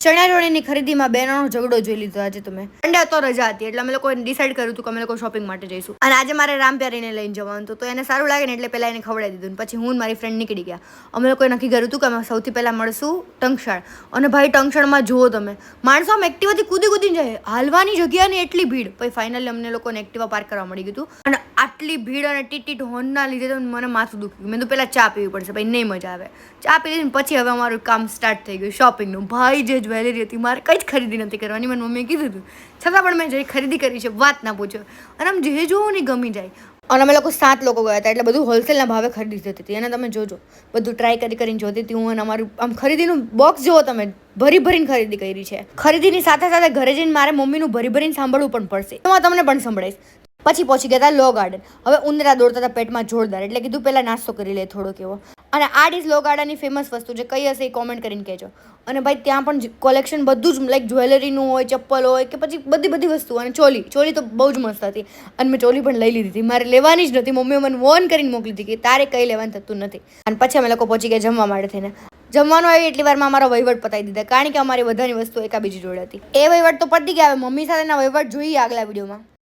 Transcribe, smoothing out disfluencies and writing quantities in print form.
ચણિયાચોળીની ખરીદીમાં બહેનોનો ઝઘડો જોઈ લીધો આજે તમે. સન્ડે તો રજા હતી એટલે અમે લોકોએ ડિસાઈડ કર્યું હતું કે અમે લોકો શોપિંગ માટે જઈશું. અને આજે મારે રામપ્યારીને લઈને જવાનું હતું તો એને સારું લાગે ને એટલે પહેલા એને ખવડાવી દીધું. પછી હું મારી ફ્રેન્ડ નીકળી ગયા. અમે લોકોએ નક્કી કર્યું હતું કે અમે સૌથી પહેલાં મળશું ટંકશાળ. અને ભાઈ ટંકશાળમાં જુઓ તમે, માણસો આમ એક્ટિવાથી કૂદીને જાય, હાલવાની જગ્યાની એટલી ભીડ. પછી ફાઇનલી અમને લોકોને એક્ટિવા પાર્ક કરવા મળી ગયું હતું. અને આટલી ભીડ અને ટીટ હોર્નના લીધે તો મને માથું દુખ્યું. મેં તો પહેલાં ચા પીવી પડશે, ભાઈ નહીં મજા આવે. ચા પી લીધી પછી હવે અમારું કામ સ્ટાર્ટ થઈ ગયું શોપિંગનું. ભાઈ જે જ્વેલરી હતી મારે કંઈ જ ખરીદી નથી કરવાની, મને મમ્મીએ કીધું હતું. છતાં પણ મેં જે ખરીદી કરી છે વાત ના પૂછો. અને આમ જે જોવું ને ગમી જાય. અને અમે લોકો 7 લોકો ગયા હતા એટલે બધું હોલસેલના ભાવે ખરીદી થતી હતી. અને તમે જોજો બધું ટ્રાય કરીને જોતી હતી હું. અને અમારું આમ ખરીદીનું બોક્સ જુઓ તમે, ભરીને ખરીદી કરી છે. ખરીદીની સાથે સાથે ઘરે જઈને મારે મમ્મીનું ભરીને સાંભળવું પણ પડશે. એમાં તમને પણ સંભળાઈશ. પછી પહોંચી ગયા હતા લો ગાર્ડન. હવે ઉંદરા દોડતા હતા પેટમાં જોરદાર, એટલે કીધું પહેલાં નાસ્તો કરી લે થોડોક એવો. અને આ ડીશ લો ગાર્ડનની ફેમસ વસ્તુ છે, કઈ હશે એ કોમેન્ટ કરીને કહેજો. અને ભાઈ ત્યાં પણ કલેક્શન બધું જ લાઈક જ્વેલરીનું હોય, ચપ્પલ હોય કે પછી બધી વસ્તુ. અને ચોલી તો બહુ જ મસ્ત હતી. અને મેં ચોલી પણ લઈ લીધી હતી, મારે લેવાની જ નથી. મમ્મીએ મને વોર્ન કરીને મોકલી હતી કે તારે કંઈ લેવાનું થતું નથી. અને પછી અમે લોકો પહોંચી ગયા જમવા માટે થઈને. જમવાનું આવી એટલી વારમાં અમારો વહીવટ પતાવી દીધા, કારણ કે અમારી બધાની વસ્તુ એકાબીજી જોડે હતી. એ વહીવટ તો પતી ગયા. હવે મમ્મી સાથેના વહીવટ જોઈએ આગલા વિડીયોમાં.